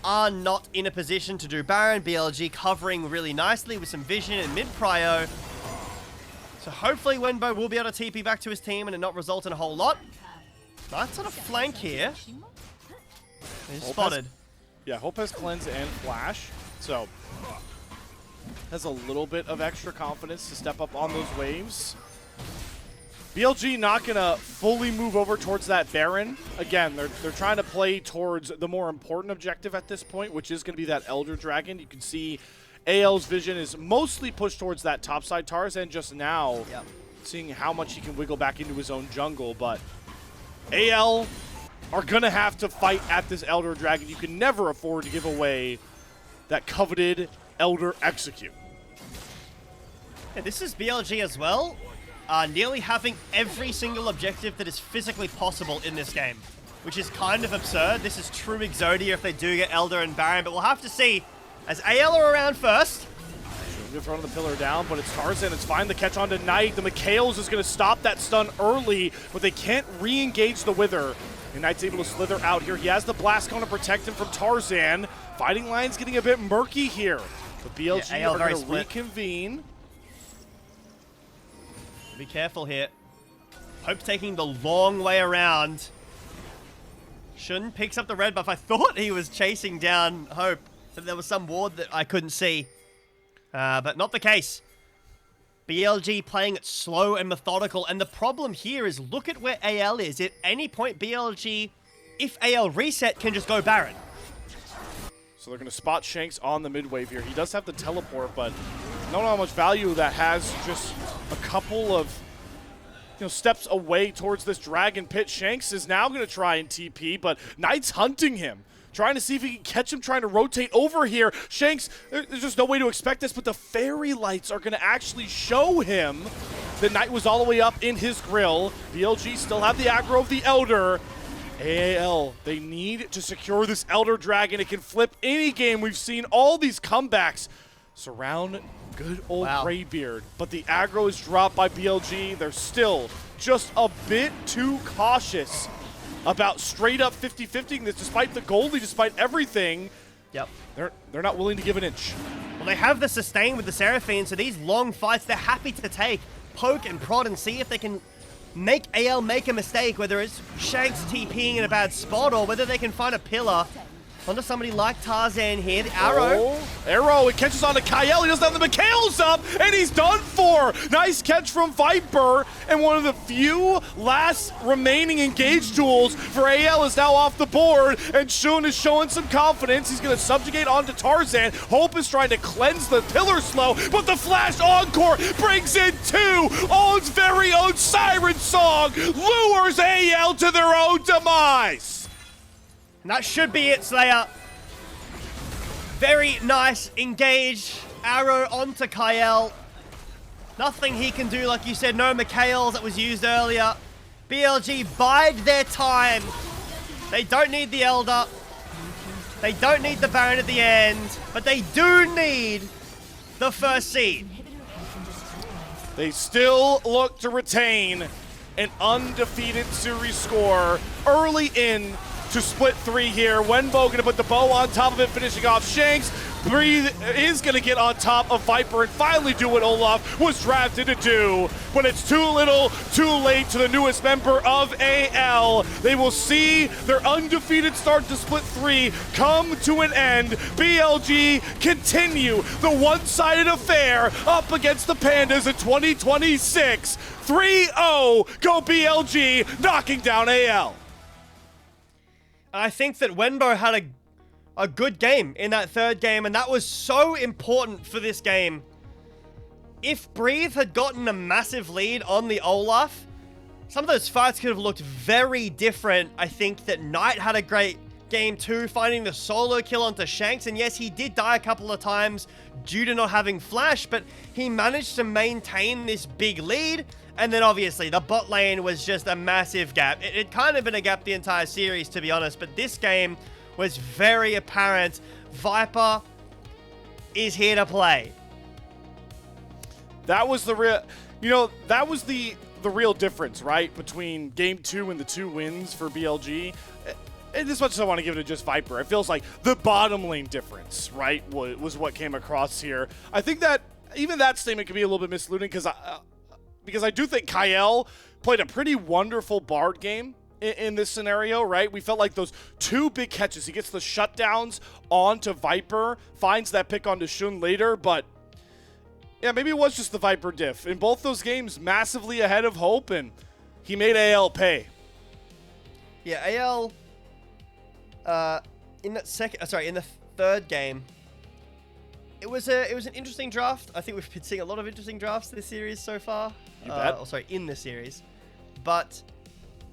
are not in a position to do Baron. BLG covering really nicely with some vision and mid-prio. So hopefully Wenbo will be able to TP back to his team and it not result in a whole lot. Knight's on a flank here. He's spotted. Hope has Cleanse and Flash, so has a little bit of extra confidence to step up on those waves. BLG not going to fully move over towards that Baron. Again, they're trying to play towards the more important objective at this point, which is going to be that Elder Dragon. You can see AL's vision is mostly pushed towards that topside Tarzan just now, seeing how much he can wiggle back into his own jungle. But AL are going to have to fight at this Elder Dragon. You can never afford to give away that coveted Elder Execute. Yeah, this is BLG as well. Nearly having every single objective that is physically possible in this game, which is kind of absurd. This is true Exodia if they do get Elder and Baron, but we'll have to see as AL are around first. They're throwing the pillar down, but it's Tarzan. It's fine. The catch on to Knight. The Mikhails is going to stop that stun early, but they can't re-engage the Wither. And Knight's able to slither out here. He has the Blast Cone to protect him from Tarzan. Fighting line's getting a bit murky here. The BLG are going to reconvene. Be careful here. Hope taking the long way around. Shun picks up the red buff. I thought he was chasing down Hope, but there was some ward that I couldn't see. But not the case. BLG playing it slow and methodical, and the problem here is look at where AL is. At any point, BLG, if AL reset, can just go Baron. So they're going to spot Shanks on the mid wave here. He does have the teleport, but I don't know how much value that has. Just a couple of steps away towards this dragon pit. Shanks is now going to try and TP, but Knight's hunting him, trying to see if he can catch him, trying to rotate over here. Shanks, there's just no way to expect this, but the fairy lights are going to actually show him that Knight was all the way up in his grill. BLG still have the aggro of the Elder. AL, they need to secure this Elder Dragon. It can flip any game. We've seen all these comebacks surround good old Greybeard, but the aggro is dropped by BLG. They're still just a bit too cautious about straight up 50-50ing this, despite the goldie, despite everything. Yep. They're not willing to give an inch. Well, they have the sustain with the Seraphine, so these long fights, they're happy to take, poke and prod and see if they can make AL make a mistake, whether it's Shanks TPing in a bad spot or whether they can find a pillar onto somebody like Tarzan here. The arrow. Arrow, it catches on to Kael. He doesn't have the Mikhail's up, and he's done for. Nice catch from Viper, and one of the few last remaining engaged tools for AL is now off the board, and Shun is showing some confidence. He's going to subjugate onto Tarzan. Hope is trying to cleanse the pillar slow, but the flash encore brings in two. Own's very own Siren Song lures AL to their own demise. And that should be it, Slayer. Very nice engage. Arrow onto Kael. Nothing he can do, like you said. No Mikhails that was used earlier. BLG bide their time. They don't need the Elder. They don't need the Baron at the end. But they do need the first seed. They still look to retain an undefeated series score early in to split 3 here. Wenbo going to put the bow on top of it, finishing off Shanks. Breathe is going to get on top of Viper and finally do what Olaf was drafted to do. But it's too little, too late to the newest member of AL. They will see their undefeated start to split 3 come to an end. BLG continue the one-sided affair up against the Pandas in 2026. 3-0, go BLG, knocking down AL. I think that Wenbo had a good game in that third game, and that was so important for this game. If Breathe had gotten a massive lead on the Olaf, some of those fights could have looked very different. I think that Knight had a great game too, finding the solo kill onto Shanks, and yes, he did die a couple of times due to not having flash, but he managed to maintain this big lead. And then obviously the bot lane was just a massive gap. It kind of been a gap the entire series, to be honest, but this game was very apparent. Viper is here to play. That was the real, that was the real difference, right? Between game 2 and the 2 wins for BLG. And as much as I want to give it to just Viper, it feels like the bottom lane difference, right, was what came across here. I think that even that statement could be a little bit misleading because I do think Kael played a pretty wonderful Bard game in this scenario, right? We felt like those 2 big catches. He gets the shutdowns onto Viper, finds that pick onto Shun later, but yeah, maybe it was just the Viper diff. In both those games, massively ahead of Hope, and he made AL pay. Yeah, AL in the third game, it was an interesting draft. I think we've been seeing a lot of interesting drafts this series so far. You bet. In this series. But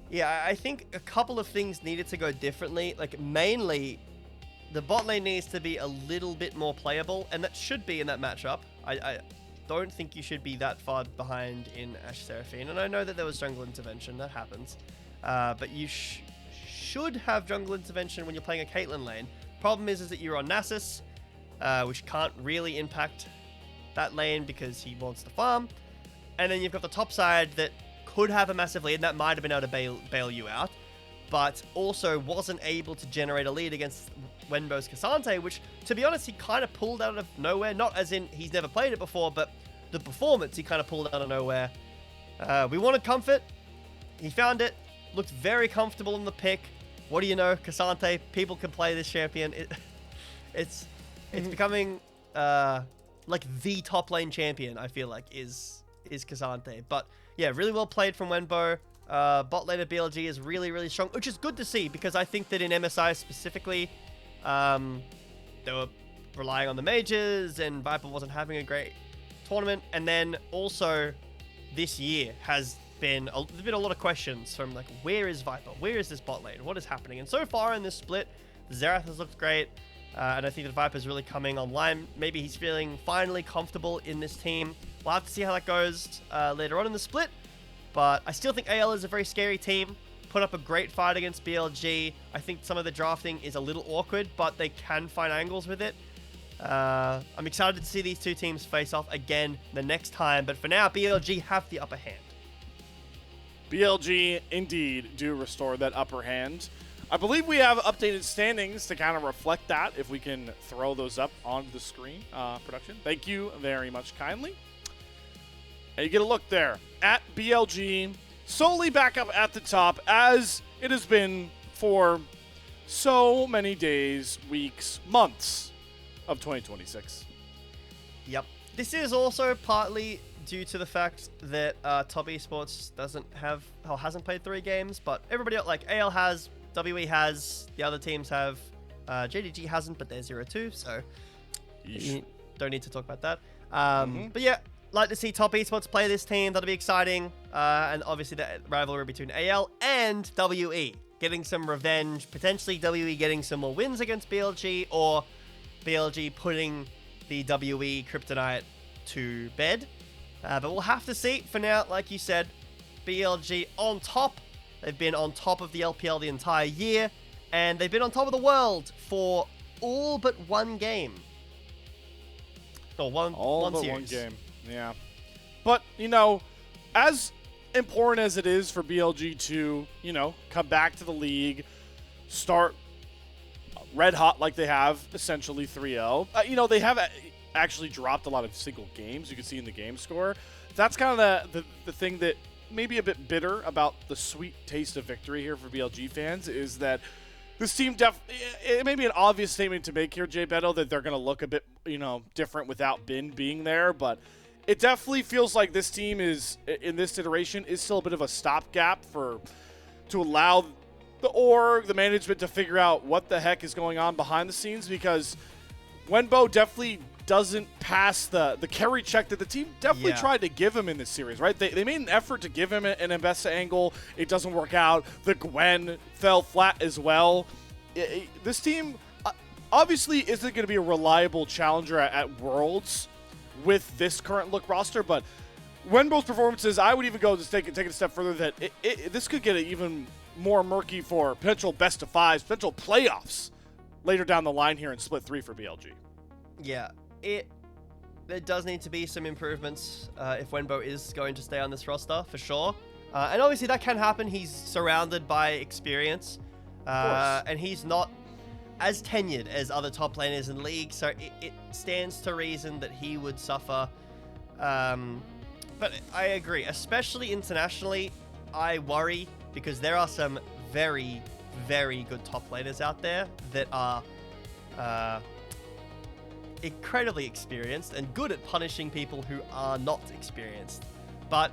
yeah, I think a couple of things needed to go differently. Like, mainly, the bot lane needs to be a little bit more playable, and that should be in that matchup. I don't think you should be that far behind in Ashe Seraphine, and I know that there was jungle intervention. That happens. But you should have jungle intervention when you're playing a Caitlyn lane. Problem is that you're on Nasus, which can't really impact that lane because he wants to farm. And then you've got the top side that could have a massive lead, and that might have been able to bail you out, but also wasn't able to generate a lead against Wenbo's Cassante, which, to be honest, he kind of pulled out of nowhere. Not as in he's never played it before, but the performance he kind of pulled out of nowhere. We wanted comfort. He found it. Looked very comfortable in the pick. What do you know? Cassante, people can play this champion. It's becoming like the top lane champion, I feel like, is Cassante. But yeah, really well played from Wenbo. Bot lane of BLG is really, really strong, which is good to see, because I think that in MSI specifically, they were relying on the mages, and Viper wasn't having a great tournament. And then also this year has been a lot of questions from, like, where is Viper? Where is this bot lane? What is happening? And so far in this split, Xerath has looked great. And I think that Viper's really coming online. Maybe he's feeling finally comfortable in this team. We'll have to see how that goes later on in the split. But I still think AL is a very scary team. Put up a great fight against BLG. I think some of the drafting is a little awkward, but they can find angles with it. I'm excited to see these two teams face off again the next time. But for now, BLG have the upper hand. BLG indeed do restore that upper hand. I believe we have updated standings to kind of reflect that, if we can throw those up on the screen, production. Thank you very much kindly. And you get a look there at BLG, solely back up at the top, as it has been for so many days, weeks, months of 2026. Yep. This is also partly due to the fact that Top Esports hasn't played 3 games, but everybody else, like AL has, WE has, the other teams have, JDG hasn't, but they're 0-2, so you don't need to talk about that. But yeah, like to see Top Esports play this team. That'll be exciting. And obviously the rivalry between AL and WE. Getting some revenge. Potentially WE getting some more wins against BLG, or BLG putting the WE kryptonite to bed. But we'll have to see. For now, like you said, BLG on top. They've been on top of the LPL the entire year. And they've been on top of the world for all but one game. Or one series. One game, yeah. But, you know, as important as it is for BLG to, you know, come back to the league, start red hot like they have, essentially 3-0. You know, they have actually dropped a lot of single games. You can see in the game score. That's kind of the thing that may be a bit bitter about the sweet taste of victory here for BLG fans, is that this team it may be an obvious statement to make here, JBetto, that they're going to look a bit, you know, different without Bin being there, but it definitely feels like this team is, in this iteration, is still a bit of a stopgap to allow the org, the management, to figure out what the heck is going on behind the scenes, because Wenbo definitely doesn't pass the carry check that the team definitely tried to give him in this series, right? They made an effort to give him an Mbessa angle. It doesn't work out. The Gwen fell flat as well. This team obviously isn't going to be a reliable challenger at Worlds with this current look roster, but Wenbo's performances, I would even go to take it a step further, that this could get even more murky for potential best of fives, potential playoffs later down the line here in Split 3 for BLG. Yeah. There does need to be some improvements if Wenbo is going to stay on this roster, for sure. And obviously that can happen. He's surrounded by experience. And he's not as tenured as other top laners in League, so it stands to reason that he would suffer. But I agree, especially internationally, I worry, because there are some very, very good top laners out there that are incredibly experienced and good at punishing people who are not experienced. But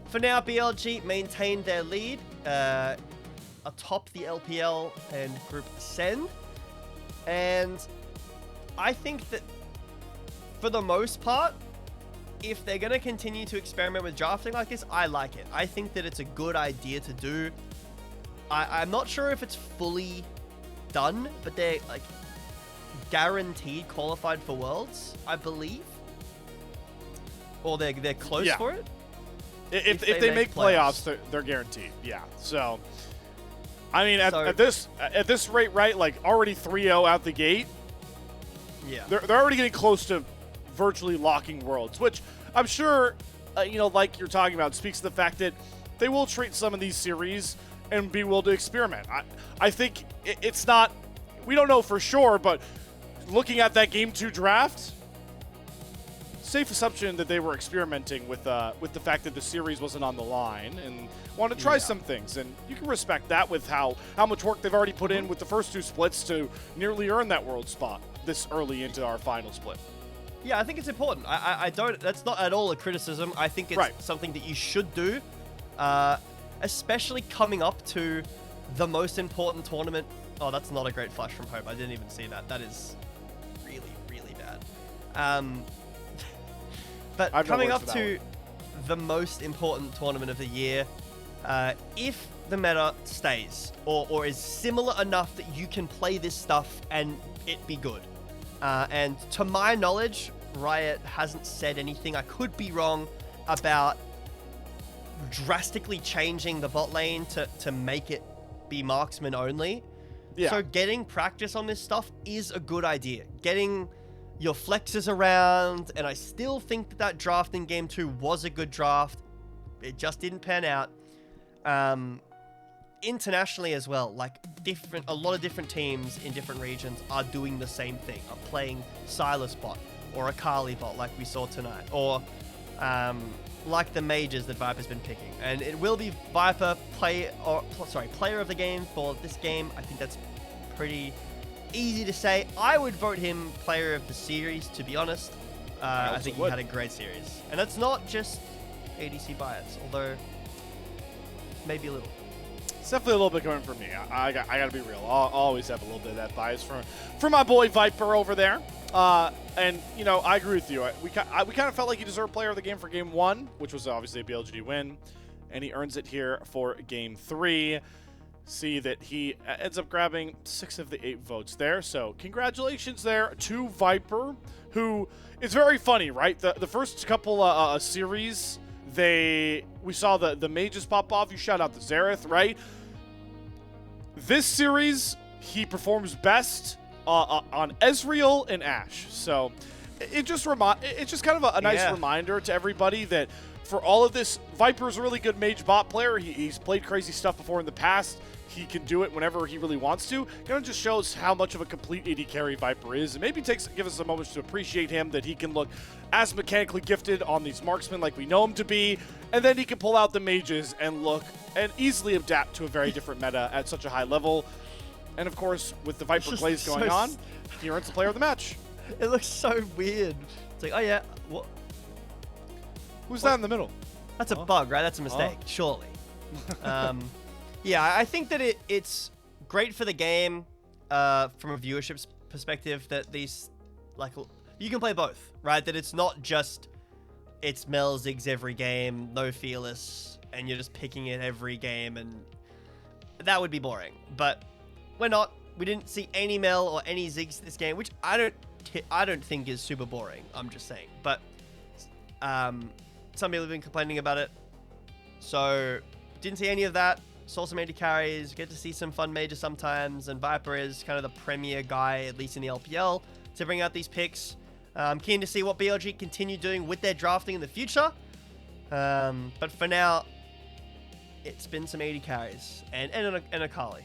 for now, BLG maintained their lead atop the LPL and Group Send. And I think that for the most part, if they're going to continue to experiment with drafting like this, I like it. I think that it's a good idea to do. I'm not sure if it's fully done, but they're like guaranteed qualified for Worlds, I believe. Or they're close for it. If they make playoffs, they're guaranteed. Yeah. So, I mean, at this rate, right? Like already 3-0 out the gate. Yeah. They're already getting close to virtually locking Worlds, which I'm sure, you know, like you're talking about, speaks to the fact that they will treat some of these series and be willing to experiment. I think it's not, we don't know for sure, but looking at that Game 2 draft, safe assumption that they were experimenting with the fact that the series wasn't on the line and wanted to try some things. And you can respect that with how much work they've already put in with the first 2 splits to nearly earn that world spot this early into our final split. Yeah, I think it's important. I don't, that's not at all a criticism. I think it's something that you should do, especially coming up to the most important tournament. Oh, that's not a great flash from Hope. I didn't even see that. That is really, really bad. But coming up to the most important tournament of the year, if the meta stays or is similar enough that you can play this stuff and it be good. And to my knowledge, Riot hasn't said anything, I could be wrong, about drastically changing the bot lane to make it be marksman only. Yeah. So getting practice on this stuff is a good idea. Getting your flexes around, and I still think that draft in Game 2 was a good draft. It just didn't pan out. Internationally as well, like a lot of different teams in different regions are doing the same thing, are playing Silas bot or a Kali bot like we saw tonight, or like the majors that Viper's been picking. And it will be Viper player of the game for this game. I think that's pretty easy to say. I would vote him player of the series, to be honest. I think he had a great series. And it's not just ADC bias, although maybe a little. It's definitely a little bit coming from me. I got to be real. I'll always have a little bit of that bias for my boy Viper over there. And, you know, I agree with you. We kind of felt like he deserved player of the game for game 1, which was obviously a BLG win. And he earns it here for game 3. See that he ends up grabbing 6 of the 8 votes there. So congratulations there to Viper, who is very funny, right? The first couple series, we saw the mages pop off. You shout out the Xerath, right? This series, he performs best on Ezreal and Ashe. So it's just kind of a nice reminder to everybody that for all of this, Viper's a really good mage bot player. He's played crazy stuff before in the past. He can do it whenever he really wants to. Kind of just shows how much of a complete AD carry Viper is. And maybe give us a moment to appreciate him, that he can look as mechanically gifted on these marksmen like we know him to be. And then he can pull out the mages and look and easily adapt to a very different meta at such a high level. And of course, with the Viper plays going on, he earns the player of the match. It looks so weird. It's like, oh yeah, what? Who's that in the middle? That's a bug, right? That's a mistake, surely. Yeah, I think that it's great for the game from a viewership perspective that these, like, you can play both, right? That it's not just it's Mel Ziggs every game, no Fearless, and you're just picking it every game, and that would be boring. But we're not. We didn't see any Mel or any Ziggs this game, which I don't think is super boring. I'm just saying. But some people have been complaining about it, so didn't see any of that. Saw some AD carries, get to see some fun mages sometimes, and Viper is kind of the premier guy, at least in the LPL, to bring out these picks. I'm keen to see what BLG continue doing with their drafting in the future. But for now, it's been some AD carries and a Kael.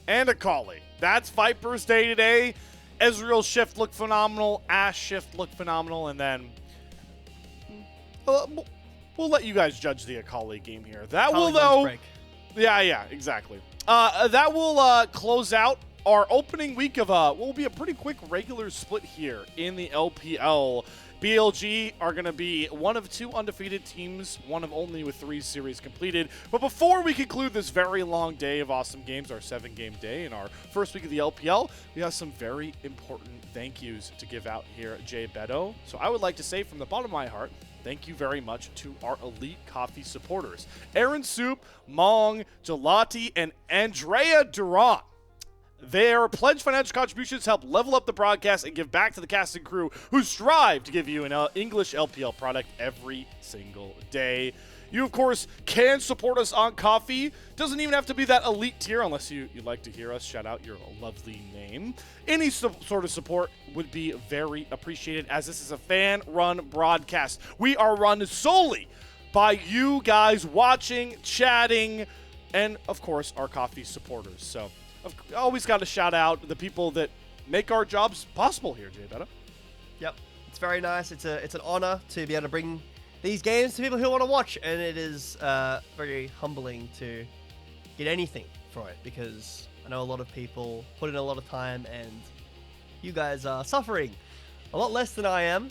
And a Kael. That's Viper's day today. Ezreal shift looked phenomenal. Ashe shift looked phenomenal. And then we'll let you guys judge the Akali game here. That will, though. Yeah, exactly. That will close out our opening week of what will be a pretty quick regular split here in the LPL. BLG are going to be one of 2 undefeated teams, one of only with 3 series completed. But before we conclude this very long day of awesome games, our 7-game day in our first week of the LPL, we have some very important thank yous to give out here at JBetto. So I would like to say from the bottom of my heart, thank you very much to our Elite Coffee supporters, Aaron Soup, Mong, Gelati, and Andrea Durant. Their pledged financial contributions help level up the broadcast and give back to the cast and crew who strive to give you an English LPL product every single day. You, of course, can support us on Coffee. Doesn't even have to be that elite tier unless you'd like to hear us shout out your lovely name. Any sort of support would be very appreciated, as this is a fan-run broadcast. We are run solely by you guys watching, chatting, and, of course, our Coffee supporters. So I've always got to shout out the people that make our jobs possible here, JBetto. Yep, it's very nice. It's an honor to be able to bring these games to people who want to watch, and it is very humbling to get anything for it, because I know a lot of people put in a lot of time, and you guys are suffering a lot less than I am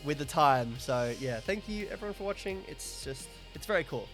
with the time. So yeah, thank you everyone for watching. It's very cool.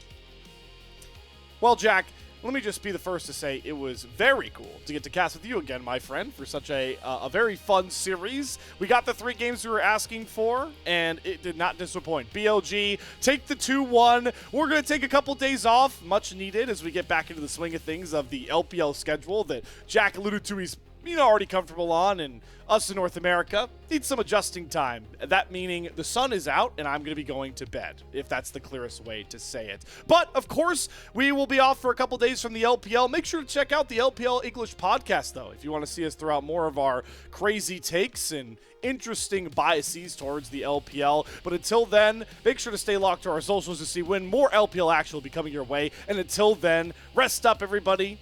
Well, Jack, let me just be the first to say it was very cool to get to cast with you again, my friend, for such a very fun series. We got the 3 games we were asking for, and it did not disappoint. BLG, take the 2-1. We're going to take a couple days off, much needed, as we get back into the swing of things of the LPL schedule that Jack alluded to he's already comfortable on, and us in North America need some adjusting time. That meaning the sun is out and I'm going to be going to bed, if that's the clearest way to say it. But, of course, we will be off for a couple days from the LPL. Make sure to check out the LPL English podcast, though, if you want to see us throw out more of our crazy takes and interesting biases towards the LPL. But until then, make sure to stay locked to our socials to see when more LPL action will be coming your way. And until then, rest up, everybody.